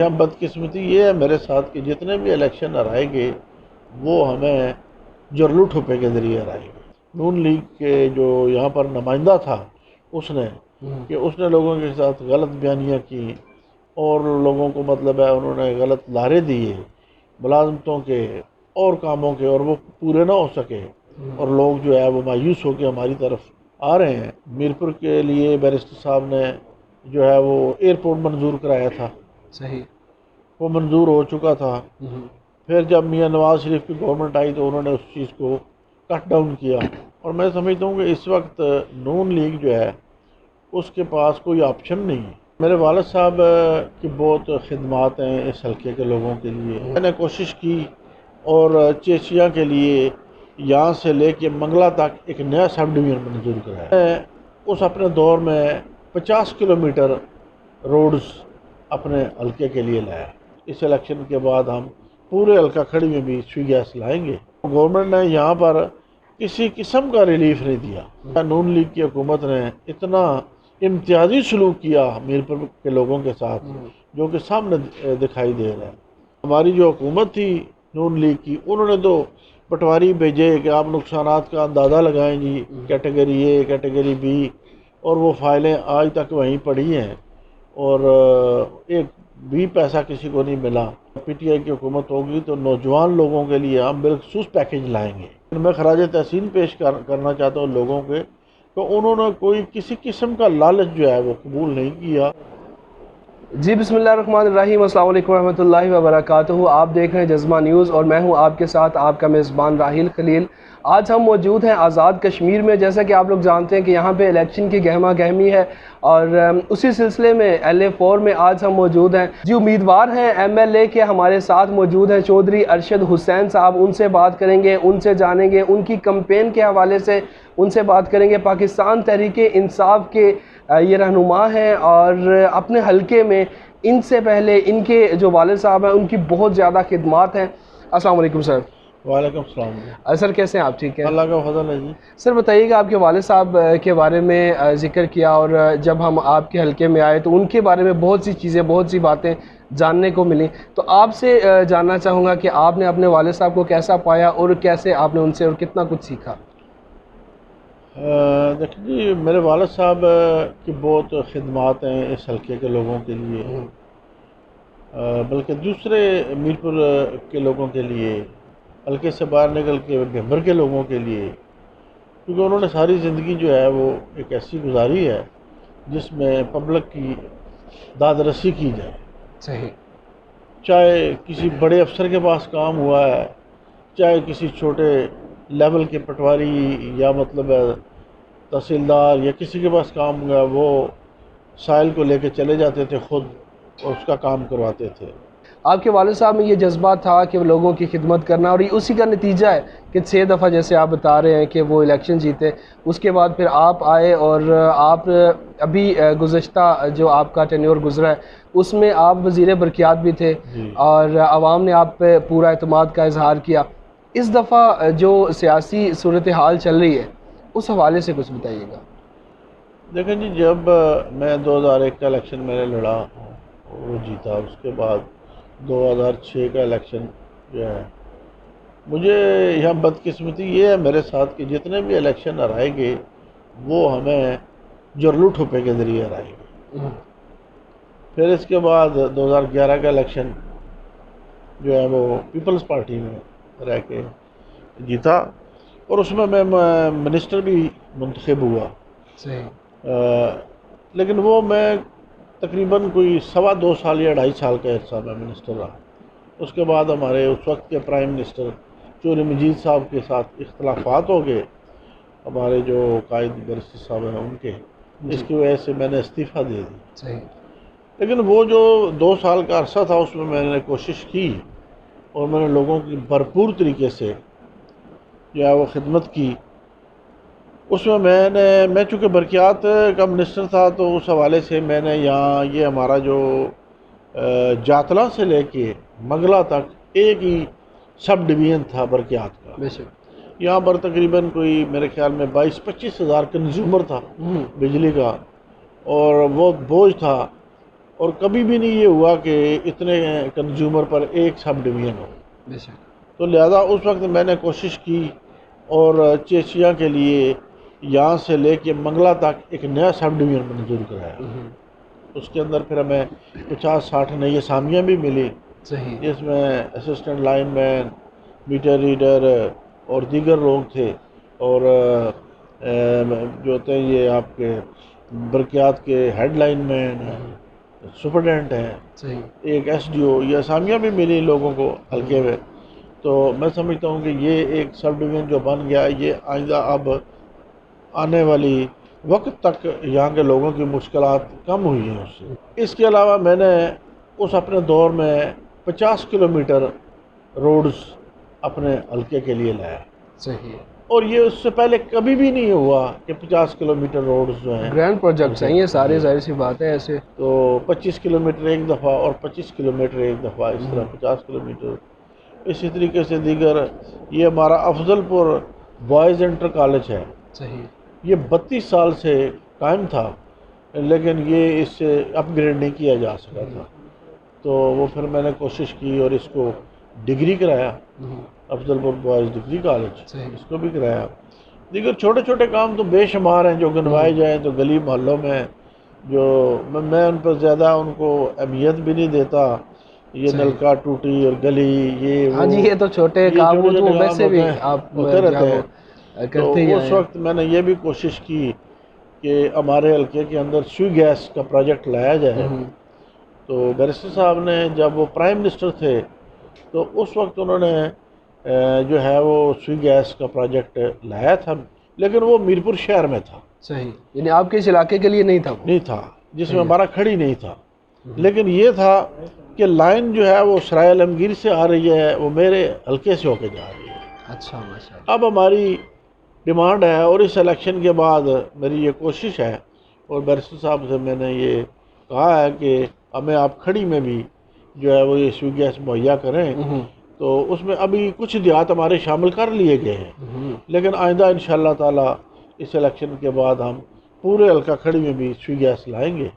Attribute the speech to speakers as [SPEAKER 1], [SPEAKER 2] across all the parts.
[SPEAKER 1] یہاں بدقسمتی یہ ہے میرے ساتھ کہ جتنے بھی الیکشن ہرائیں گے وہ ہمیں جرلو ٹھپے کے ذریعے ہرائیں گے۔ نون لیگ کے جو یہاں پر نمائندہ تھا اس نے لوگوں کے ساتھ غلط بیانیاں کی اور لوگوں کو مطلب ہے انہوں نے غلط لارے دیے ملازمتوں کے اور کاموں کے، اور وہ پورے نہ ہو سکے اور لوگ جو ہے وہ مایوس ہو کے ہماری طرف آ رہے ہیں۔ میرپور کے لیے بیرسٹر صاحب نے جو ہے وہ ایئرپورٹ منظور کرایا تھا،
[SPEAKER 2] صحیح،
[SPEAKER 1] وہ منظور ہو چکا تھا۔ پھر جب میاں نواز شریف کی گورنمنٹ آئی تو انہوں نے اس چیز کو کٹ ڈاؤن کیا، اور میں سمجھتا ہوں کہ اس وقت نون لیگ جو ہے اس کے پاس کوئی آپشن نہیں ہے۔ میرے والد صاحب کی بہت خدمات ہیں اس حلقے کے لوگوں کے لیے۔ میں نے کوشش کی اور چیچیا کے لیے یہاں سے لے کے منگلہ تک ایک نیا سب ڈویژن منظور کرایا۔ میں اس اپنے دور میں 50 کلومیٹر روڈز اپنے حلقے کے لیے لایا۔ اس الیکشن کے بعد ہم پورے حلقہ کھڑی میں بھی سوئی گیس لائیں گے۔ گورنمنٹ نے یہاں پر کسی قسم کا ریلیف نہیں دیا۔ نون لیگ کی حکومت نے اتنا امتیازی سلوک کیا میرپور کے لوگوں کے ساتھ جو کہ سامنے دکھائی دے رہا ہے۔ ہماری جو حکومت تھی نون لیگ کی، انہوں نے تو پٹواری بھیجے کہ آپ نقصانات کا اندازہ لگائیں جی، کیٹیگری اے کیٹیگری بی، اور وہ فائلیں آج تک وہیں پڑی ہیں اور ایک بھی پیسہ کسی کو نہیں ملا۔ پی ٹی آئی کی حکومت ہوگی تو نوجوان لوگوں کے لیے ہم بالخصوص پیکیج لائیں گے۔ میں خراج تحسین پیش کرنا چاہتا ہوں لوگوں کے، تو انہوں نے کوئی کسی قسم کا لالچ جو ہے وہ قبول نہیں کیا۔
[SPEAKER 2] جی بسم اللہ الرحمن الرحیم، السلام علیکم ورحمۃ اللہ وبرکاتہ۔ آپ دیکھ رہے ہیں جذبہ نیوز اور میں ہوں آپ کے ساتھ آپ کا میزبان راحیل خلیل۔ آج ہم موجود ہیں آزاد کشمیر میں، جیسا کہ آپ لوگ جانتے ہیں کہ یہاں پہ الیکشن کی گہما گہمی ہے، اور اسی سلسلے میں LA4 میں آج ہم موجود ہیں۔ جی امیدوار ہیں MLA کے ہمارے ساتھ موجود ہیں چودھری ارشد حسین صاحب، ان سے بات کریں گے، ان سے جانیں گے ان کی کمپین کے حوالے سے، ان سے بات کریں گے۔ پاکستان تحریک انصاف کے یہ رہنما ہیں اور اپنے حلقے میں ان سے پہلے ان کے جو والد صاحب ہیں ان کی بہت زیادہ خدمات ہیں۔ السلام علیکم سر۔
[SPEAKER 1] وعلیکم السلام۔
[SPEAKER 2] سر کیسے ہیں آپ؟ ٹھیک ہیں؟
[SPEAKER 1] اللہ کا فضل ہے جی۔
[SPEAKER 2] سر بتائیے کہ آپ کے والد صاحب کے بارے میں ذکر کیا، اور جب ہم آپ کے حلقے میں آئے تو ان کے بارے میں بہت سی چیزیں، بہت سی باتیں جاننے کو ملیں، تو آپ سے جاننا چاہوں گا کہ آپ نے اپنے والد صاحب کو کیسا پایا اور کیسے آپ نے ان سے اور کتنا کچھ سیکھا؟
[SPEAKER 1] دیکھیں جی، میرے والد صاحب کی بہت خدمات ہیں اس حلقے کے لوگوں کے لیے، بلکہ دوسرے میرپور کے لوگوں کے لیے، حلقے سے باہر نکل کے بھمبر کے لوگوں کے لیے، کیونکہ انہوں نے ساری زندگی جو ہے وہ ایک ایسی گزاری ہے جس میں پبلک کی داد رسی کی جائے۔
[SPEAKER 2] صحیح۔
[SPEAKER 1] چاہے کسی بڑے افسر کے پاس کام ہوا ہے، چاہے کسی چھوٹے لیول کے پٹواری یا مطلب تحصیلدار یا کسی کے پاس کام ہوا، وہ سائل کو لے کے چلے جاتے تھے خود اور اس کا کام کرواتے تھے۔
[SPEAKER 2] آپ کے والد صاحب میں یہ جذبہ تھا کہ وہ لوگوں کی خدمت کرنا، اور یہ اسی کا نتیجہ ہے کہ 6 دفعہ جیسے آپ بتا رہے ہیں کہ وہ الیکشن جیتے، اس کے بعد پھر آپ آئے اور آپ ابھی گزشتہ جو آپ کا ٹینیور گزرا ہے اس میں آپ وزیر برقیات بھی تھے، اور عوام نے آپ پہ پورا اعتماد کا اظہار کیا۔ اس دفعہ جو سیاسی صورتحال چل رہی ہے اس حوالے سے کچھ بتائیے گا۔
[SPEAKER 1] دیکھیں جی، جب میں 2001 کا الیکشن میں نے لڑا وہ جیتا، اس کے بعد 2006 کا الیکشن جو ہے، مجھے یہاں بدقسمتی یہ ہے میرے ساتھ کہ جتنے بھی الیکشن ہرائیں گے وہ ہمیں جرلو ٹھپے کے ذریعے ہرائیں گے۔ پھر اس کے بعد 2011 کا الیکشن جو ہے وہ پیپلز پارٹی میں رہ کے جیتا، اور اس میں منسٹر بھی منتخب ہوا۔
[SPEAKER 2] صحیح۔
[SPEAKER 1] لیکن وہ میں تقریباً کوئی 2.25 سال یا 2.5 سال کا عرصہ میں منسٹر رہا۔ اس کے بعد ہمارے اس وقت کے پرائم منسٹر چودھری مجید صاحب کے ساتھ اختلافات ہو گئے، ہمارے جو قائد بیرسٹر صاحب ہیں ان کے، اس کی وجہ سے میں نے استعفیٰ دے دی۔
[SPEAKER 2] صحیح۔
[SPEAKER 1] لیکن وہ جو 2 سال کا عرصہ تھا اس میں نے کوشش کی اور میں نے لوگوں کی بھرپور طریقے سے جو ہے وہ خدمت کی۔ اس میں میں چونکہ برقیات کا منسٹر تھا تو اس حوالے سے میں نے یہاں یہ ہمارا جو جاتلا سے لے کے منگلہ تک ایک ہی سب ڈویژن تھا برقیات کا۔
[SPEAKER 2] بے شک۔
[SPEAKER 1] یہاں پر تقریباً کوئی میرے خیال میں 22-25 ہزار کنزیومر تھا بجلی کا، اور وہ بوجھ تھا، اور کبھی بھی نہیں یہ ہوا کہ اتنے کنزیومر پر ایک سب ڈویژن ہو.
[SPEAKER 2] بے شک.
[SPEAKER 1] تو لہذا اس وقت میں نے کوشش کی اور چیچیا کے لیے یہاں سے لے کے منگلا تک ایک نیا سب ڈویژن منظور کرایا. اس کے اندر پھر ہمیں 50-60 نئی اسامیاں بھی ملی،
[SPEAKER 2] صحیح.
[SPEAKER 1] جس میں اسسٹنٹ لائن مین، میٹر ریڈر اور دیگر لوگ تھے، اور جو ہوتے ہیں یہ آپ کے برقیات کے ہیڈ لائن مین ہیں، سپرڈینٹ ہیں،
[SPEAKER 2] صحیح.
[SPEAKER 1] ایک ایس ڈی او. یہ اسامیاں بھی ملی لوگوں کو حلقے میں. تو میں سمجھتا ہوں کہ یہ ایک سب ڈویژن جو بن گیا، یہ آئندہ اب آنے والی وقت تک یہاں کے لوگوں کی مشکلات کم ہوئی ہیں اس سے. اس کے علاوہ میں نے اس اپنے دور میں 50 کلومیٹر روڈز اپنے حلقے کے لیے لایا،
[SPEAKER 2] صحیح.
[SPEAKER 1] اور یہ اس سے پہلے کبھی بھی نہیں ہوا کہ 50 کلومیٹر روڈز جو ہیں
[SPEAKER 2] گرینڈ پروجیکٹس ہیں یہ سارے، ظاہر سی بات ہے. ایسے
[SPEAKER 1] تو 25 کلومیٹر ایک دفعہ اور 25 کلومیٹر ایک دفعہ، اس طرح 50 کلومیٹر. اسی طریقے سے دیگر، یہ ہمارا افضل پور بوائز انٹر کالج ہے،
[SPEAKER 2] صحیح.
[SPEAKER 1] یہ 32 سال سے قائم تھا، لیکن یہ اس سے اپ گریڈ نہیں کیا جا سکا تھا. تو وہ پھر میں نے کوشش کی اور اس کو ڈگری کرایا، افضل پور بوائز ڈگری کالج،
[SPEAKER 2] صحیح.
[SPEAKER 1] اس کو بھی کرایا. دیگر چھوٹے چھوٹے کام تو بے شمار ہیں جو گنوائے جائیں تو گلی محلوں میں، جو میں ان پر زیادہ ان کو اہمیت بھی نہیں دیتا. یہ
[SPEAKER 2] صحیح.
[SPEAKER 1] نلکا ٹوٹی اور گلی، یہ
[SPEAKER 2] ہاں
[SPEAKER 1] وہ،
[SPEAKER 2] جی، یہ تو چھوٹے
[SPEAKER 1] یہ
[SPEAKER 2] کام
[SPEAKER 1] چھوٹے
[SPEAKER 2] وہ تو
[SPEAKER 1] چھوٹے کام
[SPEAKER 2] ویسے بھی آپ
[SPEAKER 1] ہوتے
[SPEAKER 2] جو ہے
[SPEAKER 1] رہتے ہیں.
[SPEAKER 2] وہ
[SPEAKER 1] تو
[SPEAKER 2] کرتے ہی
[SPEAKER 1] اس
[SPEAKER 2] آئے ہیں.
[SPEAKER 1] وقت میں نے یہ بھی کوشش کی کہ ہمارے حلقے کے اندر سوئی گیس کا پروجیکٹ لایا جائے. تو بیرسٹر صاحب نے جب وہ پرائم منسٹر تھے تو اس وقت انہوں نے جو ہے وہ سوئی گیس کا پروجیکٹ لایا تھا، لیکن وہ میرپور شہر میں تھا.
[SPEAKER 2] صحیح. یعنی آپ کے اس علاقے کے لیے نہیں تھا وہ؟
[SPEAKER 1] نہیں تھا، جس میں ہمارا کھڑی نہیں تھا. لیکن یہ تھا کہ لائن جو ہے وہ سرائے عالمگیر سے آ رہی ہے، وہ میرے حلقے سے ہو کے جا رہی ہے.
[SPEAKER 2] اچھا، ماشاء اللہ.
[SPEAKER 1] اب ہماری ڈیمانڈ ہے، اور اس الیکشن کے بعد میری یہ کوشش ہے، اور بیرسٹر صاحب سے میں نے یہ کہا ہے کہ ہمیں آپ کھڑی میں بھی جو ہے وہ یہ سوئی گیس مہیا کریں. تو اس میں ابھی کچھ دیہات ہمارے شامل کر لیے گئے ہیں، لیکن آئندہ انشاءاللہ تعالی اس الیکشن کے بعد ہم پورے حلقہ کھڑی میں بھی سوئی گیس لائیں گے.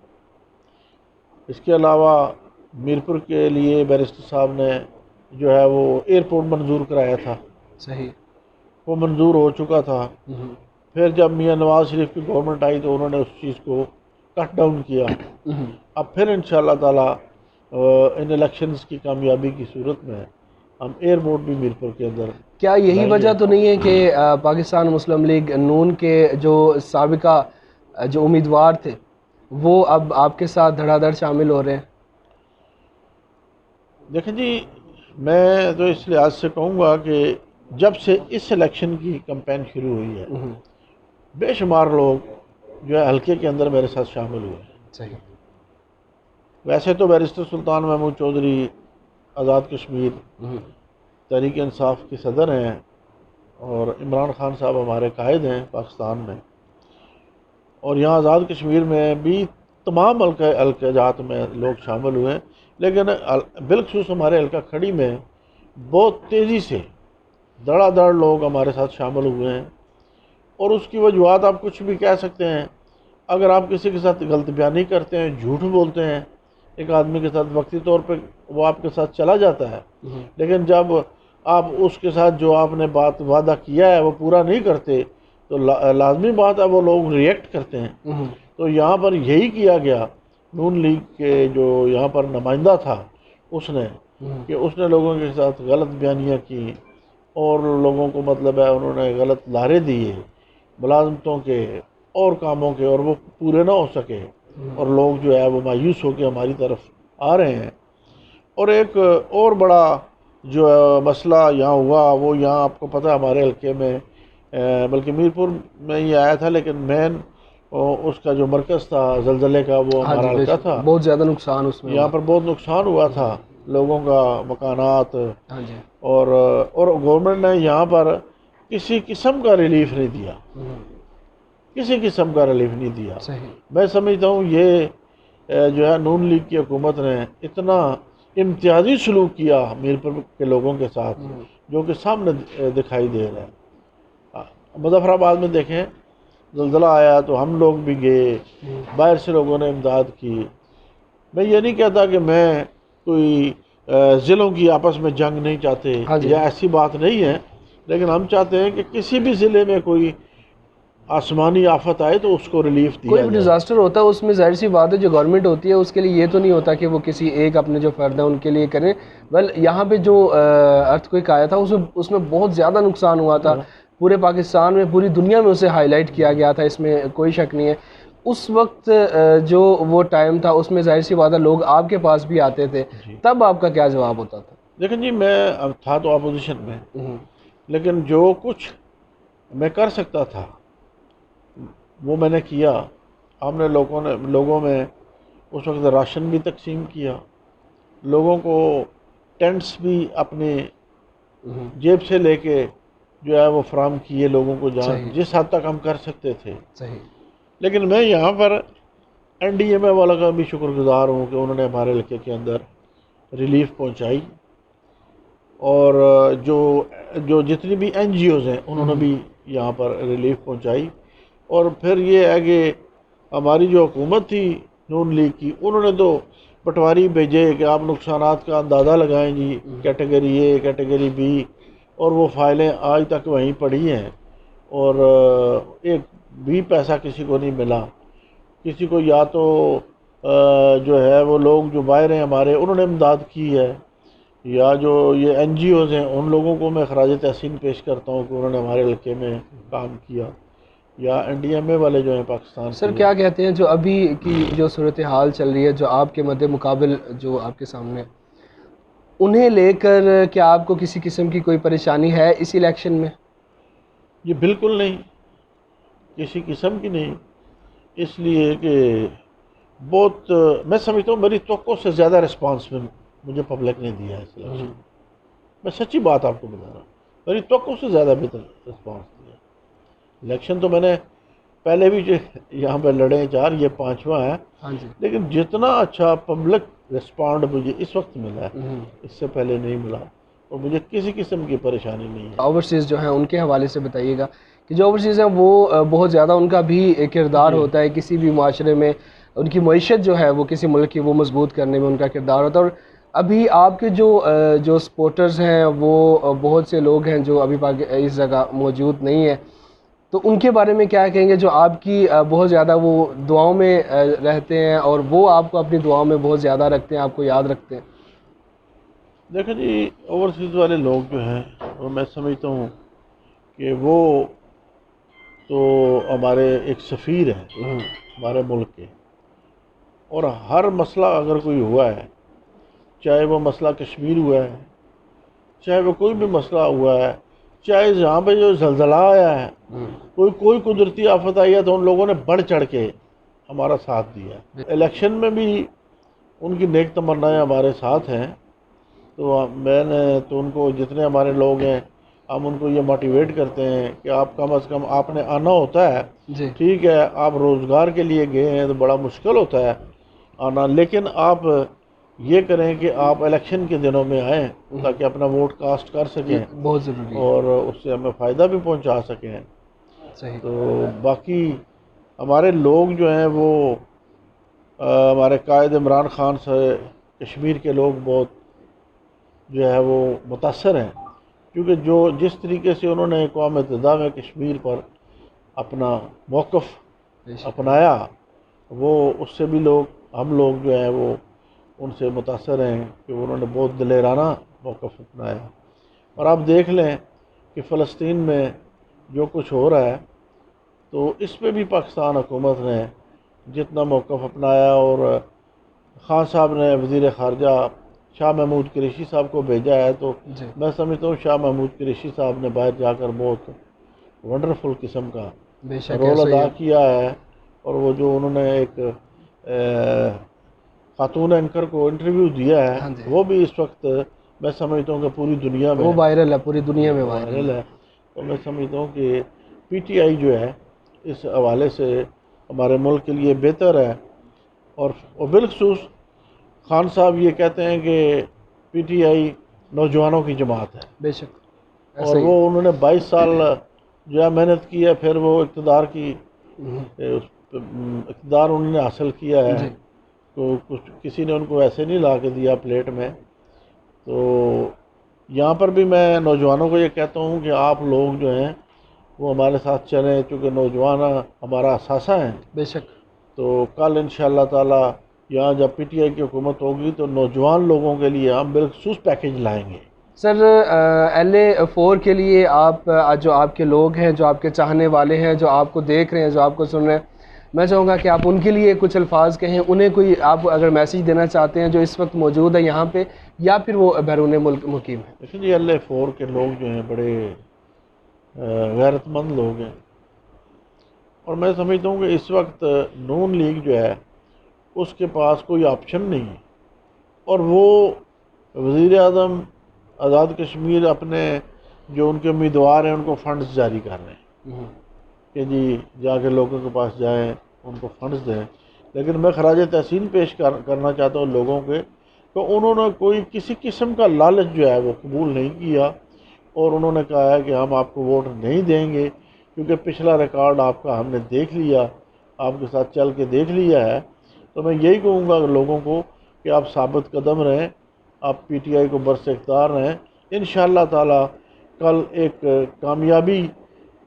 [SPEAKER 1] اس کے علاوہ میرپور کے لیے بیرسٹر صاحب نے جو ہے وہ ایئرپورٹ منظور کرایا تھا.
[SPEAKER 2] صحیح.
[SPEAKER 1] وہ منظور ہو چکا تھا. پھر جب میاں نواز شریف کی گورنمنٹ آئی تو انہوں نے اس چیز کو کٹ ڈاؤن کیا. اب پھر انشاءاللہ تعالی ان الیکشنز کی کامیابی کی صورت میں ہم ایئرپورٹ بھی میرپور کے اندر.
[SPEAKER 2] کیا یہی وجہ تو نہیں ہے کہ پاکستان مسلم لیگ نون کے جو سابقہ جو امیدوار تھے وہ اب آپ کے ساتھ دھڑا دھڑ شامل ہو رہے ہیں؟
[SPEAKER 1] دیکھیں جی، میں تو اس لحاظ سے کہوں گا کہ جب سے اس الیکشن کی کمپین شروع ہوئی ہے بے شمار لوگ جو ہے حلقے کے اندر میرے ساتھ شامل ہوئے ہیں.
[SPEAKER 2] صحیح.
[SPEAKER 1] ویسے تو بیرسٹر سلطان محمود چودھری آزاد کشمیر تحریک انصاف کے صدر ہیں، اور عمران خان صاحب ہمارے قائد ہیں پاکستان میں، اور یہاں آزاد کشمیر میں بھی تمام حلقہ جات میں لوگ شامل ہوئے ہیں. لیکن بالخصوص ہمارے حلقہ کھڑی میں بہت تیزی سے دڑا دڑ لوگ ہمارے ساتھ شامل ہوئے ہیں. اور اس کی وجوہات آپ کچھ بھی کہہ سکتے ہیں. اگر آپ کسی کے ساتھ غلط بیانی کرتے ہیں، جھوٹ بولتے ہیں ایک آدمی کے ساتھ، وقتی طور پہ وہ آپ کے ساتھ چلا جاتا ہے، لیکن جب آپ اس کے ساتھ جو آپ نے وعدہ کیا ہے وہ پورا نہیں کرتے تو لازمی بات ہے وہ لوگ ریئیکٹ کرتے ہیں. تو یہاں پر یہی کیا گیا. نون لیگ کے جو یہاں پر نمائندہ تھا اس نے لوگوں کے ساتھ غلط بیانیاں کی، اور لوگوں کو مطلب ہے انہوں نے غلط لارے دیے ملازمتوں کے اور کاموں کے، اور وہ پورے نہ ہو سکے، اور لوگ جو ہے وہ مایوس ہو کے ہماری طرف آ رہے ہیں. اور ایک اور بڑا جو مسئلہ یہاں ہوا، وہ یہاں آپ کو پتہ ہے ہمارے حلقے میں بلکہ میرپور میں یہ آیا تھا، لیکن مین اس کا جو مرکز تھا زلزلے کا وہ ہمارا حلقہ تھا.
[SPEAKER 2] بہت زیادہ نقصان اس میں
[SPEAKER 1] یہاں پر بہت نقصان ہوا تھا، لوگوں کا مکانات، اور گورنمنٹ نے یہاں پر کسی قسم کا ریلیف نہیں دیا، کسی قسم کا ریلیف نہیں دیا. میں سمجھتا ہوں یہ جو ہے نون لیگ کی حکومت نے اتنا امتیازی سلوک کیا میرپور کے لوگوں کے ساتھ جو کہ سامنے دکھائی دے رہا ہے. مظفر آباد میں دیکھیں زلزلہ آیا تو ہم لوگ بھی گئے، باہر سے لوگوں نے امداد کی، میں یہ نہیں کہتا کہ میں کوئی ضلعوں کی آپس میں جنگ نہیں چاہتے یا ایسی بات نہیں ہے، لیکن ہم چاہتے ہیں کہ کسی بھی ضلع میں کوئی آسمانی آفت آئے تو اس کو ریلیف دیا
[SPEAKER 2] کوئی
[SPEAKER 1] جائے۔
[SPEAKER 2] بھی ڈیزاسٹر ہوتا ہے اس میں ظاہر سی بات ہے جو گورنمنٹ ہوتی ہے اس کے لیے یہ تو نہیں ہوتا کہ وہ کسی ایک اپنے جو فرد ہیں ان کے لیے کریں، یہاں پہ جو ارتھ کوئک آیا تھا اس میں بہت زیادہ نقصان ہوا تھا پورے پاکستان میں، پوری دنیا میں اسے ہائی لائٹ کیا گیا تھا، اس میں کوئی شک نہیں ہے۔ اس وقت جو وہ ٹائم تھا اس میں ظاہر سی بات ہے لوگ آپ کے پاس بھی آتے تھے، تب آپ کا کیا جواب ہوتا تھا؟
[SPEAKER 1] لیکن جی میں اب تھا تو اپوزیشن میں، لیکن جو کچھ میں کر سکتا تھا وہ میں نے کیا۔ ہم نے لوگوں میں اس وقت راشن بھی تقسیم کیا، لوگوں کو ٹینٹس بھی اپنے جیب سے لے کے جو ہے وہ فراہم کیے لوگوں کو، جہاں جس حد تک ہم کر سکتے تھے۔ لیکن میں یہاں پر این ڈی ایم اے والا کا بھی شکر گزار ہوں کہ انہوں نے ہمارے علاقے کے اندر ریلیف پہنچائی، اور جو جتنی بھی این جی اوز ہیں انہوں نے بھی یہاں پر ریلیف پہنچائی۔ اور پھر یہ ہے کہ ہماری جو حکومت تھی نون لیگ کی، انہوں نے تو پٹواری بھیجے کہ آپ نقصانات کا اندازہ لگائیں جی، کیٹیگری اے کیٹیگری بی، اور وہ فائلیں آج تک وہیں پڑی ہیں، اور ایک بھی پیسہ کسی کو نہیں ملا۔ کسی کو یا تو جو ہے وہ لوگ جو باہر ہیں ہمارے انہوں نے امداد کی ہے، یا جو یہ این جی اوز ہیں ان لوگوں کو میں خراج تحسین پیش کرتا ہوں کہ انہوں نے ہمارے علاقے میں کام کیا، یا این ڈی ایم اے والے جو ہیں پاکستان
[SPEAKER 2] سر کیا کہتے ہیں جو ابھی کی جو صورتحال چل رہی ہے، جو آپ کے مد مقابل جو آپ کے سامنے، انہیں لے کر کیا آپ کو کسی قسم کی کوئی پریشانی ہے اس الیکشن میں؟
[SPEAKER 1] یہ بالکل نہیں، کسی قسم کی نہیں، اس لیے کہ بہت میں سمجھتا ہوں میری توقع سے زیادہ رسپانس میں مجھے پبلک نے دیا ہے اس الیکشن میں۔ میں سچی بات آپ کو بتا رہا ہوں، میری توقع سے زیادہ بہتر رسپانس دیا۔ الیکشن تو میں نے پہلے بھی جو یہاں پہ لڑے 4، یہ 5واں ہے، لیکن جتنا اچھا پبلک رسپانڈ مجھے اس وقت ملا ہے اس سے پہلے نہیں ملا، اور مجھے کسی قسم کی پریشانی نہیں ہے۔
[SPEAKER 2] اوورسیز جو ہیں ان کے حوالے سے بتائیے گا کہ جو اوورسیز ہیں وہ بہت زیادہ ان کا بھی کردار ہوتا ہے کسی بھی معاشرے میں، ان کی معیشت جو ہے وہ کسی ملک کی وہ مضبوط کرنے میں ان کا کردار ہوتا ہے۔ اور ابھی آپ کے جو سپورٹرز ہیں وہ بہت سے لوگ ہیں جو ابھی اس جگہ موجود نہیں ہیں، تو ان کے بارے میں کیا کہیں گے جو آپ کی بہت زیادہ وہ دعاؤں میں رہتے ہیں اور وہ آپ کو اپنی دعاؤں میں بہت زیادہ رکھتے ہیں، آپ کو یاد رکھتے ہیں؟
[SPEAKER 1] دیکھیں جی، اوورسیز والے لوگ جو ہیں وہ میں سمجھتا ہوں کہ وہ تو ہمارے ایک سفیر ہیں ہمارے ملک کے، اور ہر مسئلہ اگر کوئی ہوا ہے، چاہے وہ مسئلہ کشمیر ہوا ہے، چاہے وہ کوئی بھی مسئلہ ہوا ہے، چاہے جہاں پہ جو زلزلہ آیا ہے، کوئی قدرتی آفت آئی ہے، تو ان لوگوں نے بڑھ چڑھ کے ہمارا ساتھ دیا۔ الیکشن میں بھی ان کی نیک تمنائیں ہمارے ساتھ ہیں، تو میں نے تو ان کو جتنے ہمارے لوگ ہیں ہم ان کو یہ موٹیویٹ کرتے ہیں کہ آپ کم از کم آپ نے آنا ہوتا ہے، ٹھیک ہے آپ روزگار کے لیے گئے ہیں تو بڑا مشکل ہوتا ہے آنا، لیکن آپ یہ کریں کہ آپ الیکشن کے دنوں میں آئیں تاکہ اپنا ووٹ کاسٹ کر سکیں،
[SPEAKER 2] بہت ضروری ہے،
[SPEAKER 1] اور اس سے ہمیں فائدہ بھی پہنچا سکیں۔ تو باقی ہمارے لوگ جو ہیں وہ ہمارے قائد عمران خان سے کشمیر کے لوگ بہت جو ہے وہ متاثر ہیں، کیونکہ جس طریقے سے انہوں نے اقوام متحدہ میں کشمیر پر اپنا موقف اپنایا، وہ اس سے بھی ہم لوگ جو ہیں وہ ان سے متاثر ہیں کہ انہوں نے بہت دلیرانہ موقف اپنایا۔ اور آپ دیکھ لیں کہ فلسطین میں جو کچھ ہو رہا ہے، تو اس پہ بھی پاکستان حکومت نے جتنا موقف اپنایا، اور خان صاحب نے وزیر خارجہ شاہ محمود قریشی صاحب کو بھیجا ہے، تو میں سمجھتا ہوں شاہ محمود قریشی صاحب نے باہر جا کر بہت ونڈرفل قسم کا رول ادا کیا ہے۔ اور وہ جو انہوں نے ایک خاتون اینکر کو انٹرویو دیا ہے، وہ بھی اس وقت میں سمجھتا ہوں کہ پوری دنیا میں
[SPEAKER 2] وہ وائرل ہے، پوری دنیا میں
[SPEAKER 1] وائرل ہے۔ تو میں سمجھتا ہوں کہ پی ٹی آئی جو ہے اس حوالے سے ہمارے ملک کے لیے بہتر ہے، اور بالخصوص خان صاحب یہ کہتے ہیں کہ پی ٹی آئی نوجوانوں کی جماعت ہے،
[SPEAKER 2] بے شک،
[SPEAKER 1] اور وہ انہوں نے 22 سال جو ہے محنت کی ہے، پھر وہ اقتدار انہوں نے حاصل کیا ہے، تو کچھ کسی نے ان کو ایسے نہیں لا کے دیا پلیٹ میں. تو یہاں پر بھی میں نوجوانوں کو یہ کہتا ہوں کہ آپ لوگ جو ہیں وہ ہمارے ساتھ چلیں، چونکہ نوجوان ہمارا اثاثہ ہیں.
[SPEAKER 2] بے شک. تو
[SPEAKER 1] کل انشاءاللہ تعالی یہاں جب پی ٹی آئی کی حکومت ہوگی تو نوجوان لوگوں کے لیے ہم بالخصوص پیکیج لائیں گے.
[SPEAKER 2] سر LA4 کے لیے آپ جو آپ کے لوگ ہیں، جو آپ کے چاہنے والے ہیں، جو آپ کو دیکھ رہے ہیں، جو آپ کو سن رہے ہیں، میں چاہوں گا کہ آپ ان کے لیے کچھ الفاظ کہیں. انہیں کوئی آپ اگر میسیج دینا چاہتے ہیں جو اس وقت موجود ہے یہاں پہ یا پھر وہ بیرون ملک مقیم ہیں.
[SPEAKER 1] لیکن یہ LA4 کے لوگ جو ہیں بڑے غیرت مند لوگ ہیں، اور میں سمجھتا ہوں کہ اس وقت نون لیگ جو ہے اس کے پاس کوئی آپشن نہیں ہے، اور وہ وزیر اعظم آزاد کشمیر اپنے جو ان کے امیدوار ہیں ان کو فنڈز جاری کر رہے ہیں کہ جی جا کے لوگوں کے پاس جائیں ان کو فنڈز دیں. لیکن میں خراج تحسین پیش کرنا چاہتا ہوں لوگوں کے کہ انہوں نے کوئی کسی قسم کا لالچ جو ہے وہ قبول نہیں کیا، اور انہوں نے کہا ہے کہ ہم آپ کو ووٹ نہیں دیں گے کیونکہ پچھلا ریکارڈ آپ کا ہم نے دیکھ لیا، آپ کے ساتھ چل کے دیکھ لیا ہے. تو میں یہی کہوں گا لوگوں کو کہ آپ ثابت قدم رہیں، آپ پی ٹی آئی کو برس اختیار رہیں. انشاءاللہ تعالی کل ایک کامیابی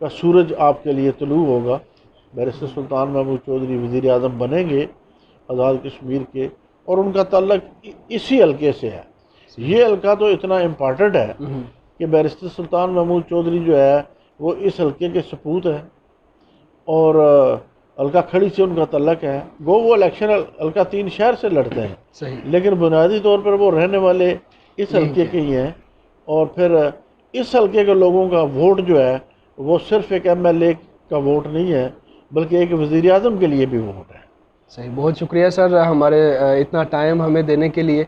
[SPEAKER 1] کا سورج آپ کے لیے طلوع ہوگا. بیرسٹر سلطان محمود چودھری وزیر اعظم بنیں گے آزاد کشمیر کے، اور ان کا تعلق اسی حلقے سے ہے. یہ حلقہ تو اتنا امپارٹنٹ ہے کہ بیرسٹر سلطان محمود چودھری جو ہے وہ اس حلقے کے سپوت ہیں، اور حلقہ کھڑی سے ان کا تعلق ہے. وہ الیکشن حلقہ 3 شہر سے لڑتے ہیں،
[SPEAKER 2] صحیح.
[SPEAKER 1] لیکن بنیادی طور پر وہ رہنے والے اس حلقے کے ہی ہیں. اور پھر اس حلقے کے لوگوں کا ووٹ جو ہے وہ صرف ایک MLA کا ووٹ نہیں ہے بلکہ ایک وزیر اعظم کے لیے بھی ووٹ ہے.
[SPEAKER 2] صحیح. بہت شکریہ سر ہمارے اتنا ٹائم ہمیں دینے کے لیے،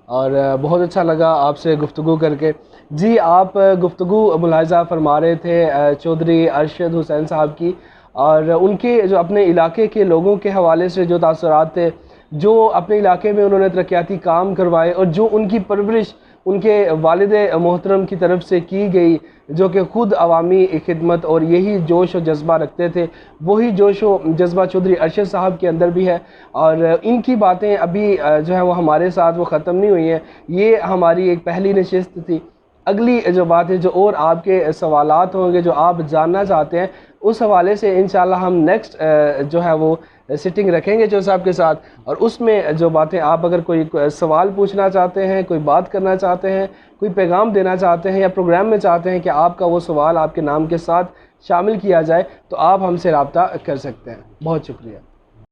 [SPEAKER 2] اور بہت اچھا لگا آپ سے گفتگو کر کے. جی آپ گفتگو ملاحظہ فرما رہے تھے چودھری ارشد حسین صاحب کی، اور ان کے جو اپنے علاقے کے لوگوں کے حوالے سے جو تاثرات تھے، جو اپنے علاقے میں انہوں نے ترقیاتی کام کروائے، اور جو ان کی پرورش ان کے والد محترم کی طرف سے کی گئی، جو کہ خود عوامی خدمت اور یہی جوش و جذبہ رکھتے تھے، وہی جوش و جذبہ چودھری ارشد صاحب کے اندر بھی ہے. اور ان کی باتیں ابھی جو ہے وہ ہمارے ساتھ وہ ختم نہیں ہوئی ہیں. یہ ہماری ایک پہلی نشست تھی. اگلی جو بات ہے، جو اور آپ کے سوالات ہوں گے جو آپ جاننا چاہتے ہیں، اس حوالے سے انشاءاللہ ہم نیکسٹ جو ہے وہ سٹنگ رکھیں گے جو صاحب کے ساتھ، اور اس میں جو باتیں آپ اگر کوئی سوال پوچھنا چاہتے ہیں، کوئی بات کرنا چاہتے ہیں، کوئی پیغام دینا چاہتے ہیں، یا پروگرام میں چاہتے ہیں کہ آپ کا وہ سوال آپ کے نام کے ساتھ شامل کیا جائے، تو آپ ہم سے رابطہ کر سکتے ہیں. بہت شکریہ.